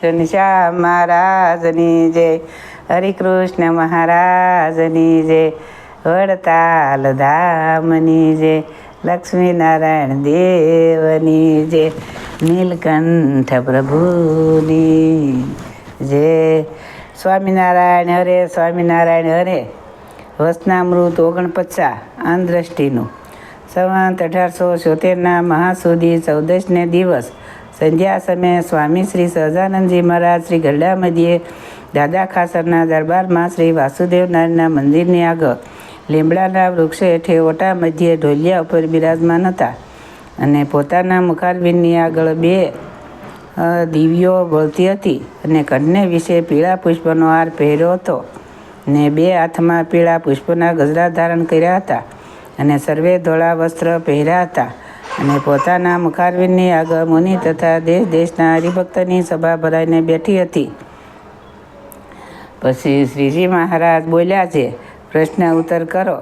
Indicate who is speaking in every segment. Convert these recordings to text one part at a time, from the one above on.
Speaker 1: ઘનશ્યામ મહારાજની જય, હરિકૃષ્ણ મહારાજની જય, વડતાલ ધામની જય, લક્ષ્મીનારાયણ દેવની જય, નીલકંઠ પ્રભુની જય. સ્વામિનારાયણ હરે, સ્વામિનારાયણ હરે. વચનામૃત 49 આંધ્રષ્ટિનું. સંવત 1877 મહાસુદી 14ને દિવસ સંધ્યા સમયે સ્વામી શ્રી સહજાનંદજી મહારાજ શ્રી ગરડા મધ્યે દાદા ખાસરના દરબારમાં શ્રી વાસુદેવ નારાયણના મંદિરની આગળ લીમડાના વૃક્ષ હેઠે ઓટા મધ્યે ઢોલિયા ઉપર બિરાજમાન હતા અને પોતાના મુખારવિંદની આગળ 2 દીવીઓ બળતી હતી અને કંઠને વિશે પીળા પુષ્પનો હાર પહેર્યો હતો ને 2 હાથમાં પીળા પુષ્પના ગજરા ધારણ કર્યા હતા અને સર્વે ધોળા વસ્ત્ર પહેર્યા હતા અને પોતાના મુખારવિંદની આગળ મુનિ તથા દેશ દેશના હરિભક્તની સભા ભરાઈને બેઠી હતી. પછી શ્રીજી મહારાજ બોલ્યા છે, પ્રશ્ન ઉત્તર કરો.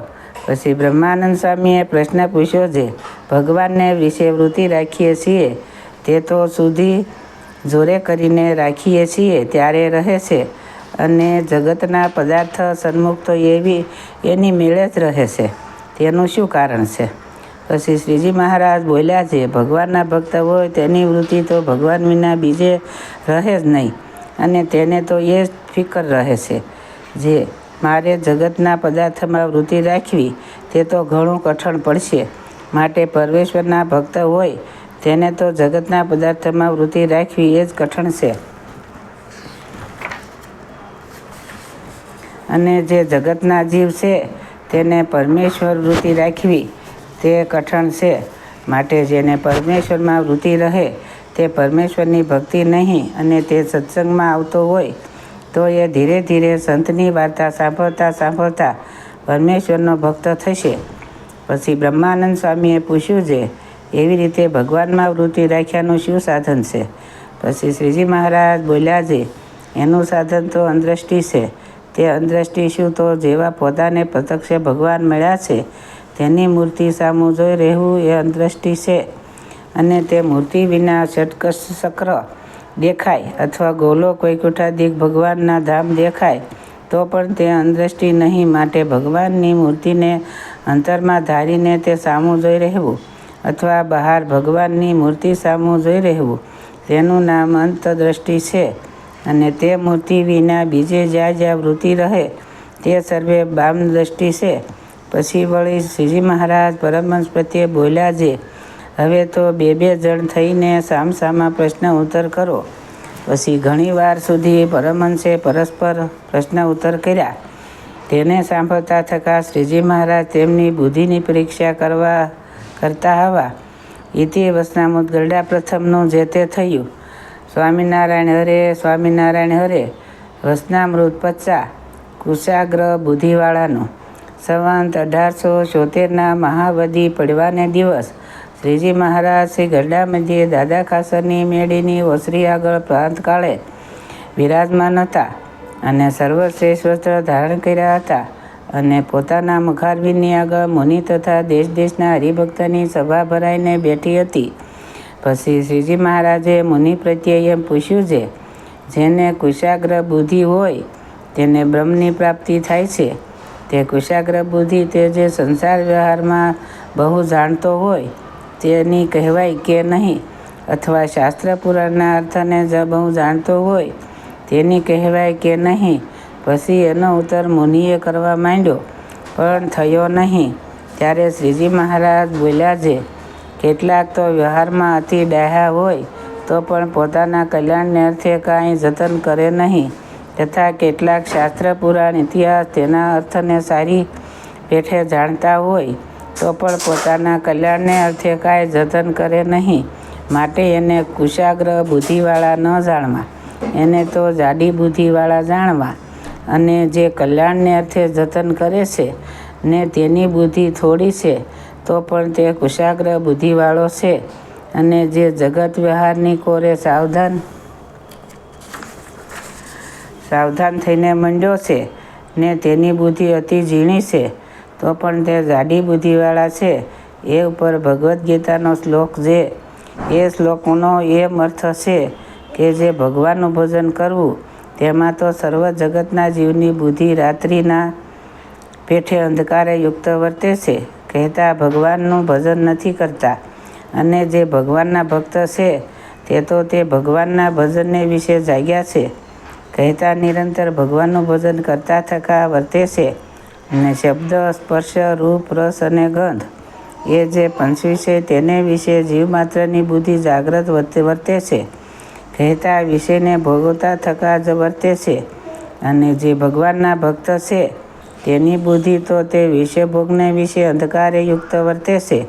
Speaker 1: પછી બ્રહ્માનંદ સ્વામીએ પ્રશ્ન પૂછ્યો છે, ભગવાનને વિશે વૃત્તિ રાખીએ છીએ તે તો સુધી જોરે કરીને રાખીએ છીએ ત્યારે રહે છે અને જગતના પદાર્થ સન્મુખ તો એની મેળે જ રહે છે, તેનું શું કારણ છે? પછી શ્રીજી મહારાજ બોલ્યા છે, ભગવાનના ભક્ત હોય તેની વૃત્તિ તો ભગવાન વિના બીજે રહે જ નહીં અને તેને તો એ જ ફિકર રહે છે. જે મારે જગતના પદાર્થમાં વૃત્તિ રાખવી તે તો ઘણું કઠણ પડશે, માટે પરમેશ્વરના ભક્ત હોય તેને તો જગતના પદાર્થમાં વૃત્તિ રાખવી એ જ કઠણ છે અને જે જગતના જીવ છે તેને પરમેશ્વર વૃત્તિ રાખવી તે કઠણ છે. માટે જેને પરમેશ્વરમાં વૃત્તિ રહે તે પરમેશ્વરની ભક્તિ નહીં અને તે સત્સંગમાં આવતો હોય તો એ ધીરે ધીરે સંતની વાર્તા સાંભળતા સાંભળતા પરમેશ્વરનો ભક્ત થશે. પછી બ્રહ્માનંદ સ્વામીએ પૂછ્યું છે, એવી રીતે ભગવાનમાં વૃત્તિ રાખ્યાનું શું સાધન છે? પછી શ્રીજી મહારાજ બોલ્યા છે, એનું સાધન તો અંધદ્રષ્ટિ છે. તે અંધદ્રષ્ટિ શું તો જેવા પોતાને પ્રત્યક્ષ ભગવાન મળ્યા છે તેની મૂર્તિ સામું જોઈ રહેવું એ અંધદ્રષ્ટિ છે અને તે મૂર્તિ વિના ષટકશ ચક્ર દેખાય અથવા ગોલોક વૈકુંઠાદિક ભગવાનના ધામ દેખાય તો પણ તે અંધદ્રષ્ટિ નહીં. માટે ભગવાનની મૂર્તિને અંતરમાં ધારીને તે સામું જોઈ રહેવું અથવા બહાર ભગવાનની મૂર્તિ સામું જોઈ રહેવું તેનું નામ અંતદ્રષ્ટિ છે અને તે મૂર્તિ વિના બીજે જ્યાં જ્યાં વૃત્તિ રહે તે સર્વે બામદ્રષ્ટિ છે. પછી વળી શ્રીજી મહારાજ પરમહંસ પ્રત્યે બોલ્યા છે, હવે તો 2 જણ થઈને સામસામા પ્રશ્ન ઉત્તર કરો. પછી ઘણી વાર સુધી પરમહંસે પરસ્પર પ્રશ્ન ઉત્તર કર્યા. તેને સાંભળતા થકા શ્રીજી મહારાજ તેમની બુદ્ધિની પરીક્ષા કરતા હવા ઇતિ વચનામૃત ગરડા પ્રથમનું જે તે થયું. સ્વામિનારાયણ હરે, સ્વામિનારાયણ હરે. વચનામૃત 50 કુશાગ્ર બુદ્ધિવાળાનું. સંવત 1877 મહાવદી પડવાને દિવસ શ્રીજી મહારાજ શ્રી ગરડા મધ્યે દાદા ખાસરની મેળીની ઓસરી આગળ પ્રાંતકાળે બિરાજમાન હતા અને સર્વશ્રેષ્ઠ વસ્ત્ર ધારણ કર્યા હતા અને પોતાના મુખારવિંદની આગળ મુનિ તથા દેશ દેશના હરિભક્તની સભા ભરાઈને બેઠી હતી. પછી શ્રીજી મહારાજે મુનિ પ્રત્યે એમ પૂછ્યું છે, જેને કુશાગ્ર બુદ્ધિ હોય તેને બ્રહ્મની પ્રાપ્તિ થાય છે. તે કુશાગ્ર બુદ્ધિ તે જે સંસાર વ્યવહારમાં બહુ જાણતો હોય તેની કહેવાય કે નહીં, અથવા શાસ્ત્ર પુરાણના અર્થને જ બહુ જાણતો હોય તેની કહેવાય કે નહીં. પછી એનો ઉત્તર મુનિએ કરવા માંડ્યો પણ થયો નહીં. ત્યારે શ્રીજી મહારાજ બોલ્યા છે, કેટલાક તો વ્યવહારમાં અતિ ડાહ્યા હોય તો પણ પોતાના કલ્યાણને અર્થે કાંઈ જતન કરે નહીં, તથા કેટલાક શાસ્ત્ર પુરાણ ઇતિહાસ તેના અર્થને સારી પેઠે જાણતા હોય તો પણ પોતાના કલ્યાણને અર્થે કાંઈ જતન કરે નહીં. માટે એને કુશાગ્ર બુદ્ધિવાળા ન જાણવા, એને તો જાડી બુદ્ધિવાળા જાણવા. અને જે કલ્યાણને અર્થે જતન કરે છે ને તેની બુદ્ધિ થોડી છે તો પણ તે કુશાગ્ર બુદ્ધિવાળો છે. અને જે જગત વ્યવહારની કોરે સાવધાન થઈને મંડ્યો છે ને તેની બુદ્ધિ અતિ ઝીણી છે તો પણ તે જાડી બુદ્ધિવાળા છે. એ ઉપર ભગવદ્ ગીતાનો શ્લોક છે. એ શ્લોકનો એમ અર્થ છે કે કે જે ભગવાનનું ભજન કરવું તેમાં તો સર્વ જગતના જીવની બુદ્ધિ રાત્રિના પેઠે અંધકારે યુક્ત વર્તે છે. કહેતા ભગવાનનું ભજન નથી કરતા, અને જે ભગવાનના ભક્ત છે તે તો તે ભગવાનના ભજનને વિશે જાગ્યા છે. કહેતા નિરંતર ભગવાનનું ભજન કરતા થકા વર્તે છે, અને શબ્દ, સ્પર્શ, રૂપ, રસ અને ગંધ એ જે પંચ વિષય તેને વિશે જીવ માત્રની બુદ્ધિ જાગ્રત વર્તે છે. કહેતા વિષયને ભોગવતા થકા જ વર્તે છે, અને જે ભગવાનના ભક્ત છે તેની બુદ્ધિ તો તે વિષય ભોગને વિશે અંધકારે યુક્ત વર્તે છે.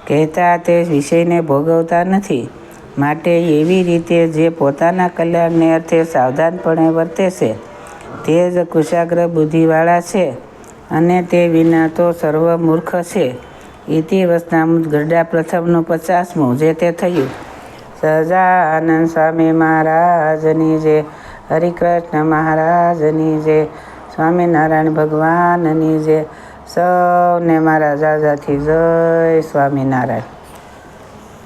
Speaker 1: કહેતા તે વિષયને ભોગવતા નથી, માટે એવી રીતે જે પોતાના કલ્યાણને અર્થે સાવધાનપણે વર્તે છે તે જ કુશાગ્ર બુદ્ધિવાળા છે, અને તે વિના તો સર્વ મૂર્ખ છે. ઇતિ વચનામૃત ગરડા પ્રથમનું 50મું જે તે થયું. સહજાનંદ સ્વામી મહારાજની જય. હરિકૃષ્ણ મહારાજની જય. સ્વામિનારાયણ ભગવાનની જય. સૌને મારા જાજાથી જય સ્વામિનારાયણ.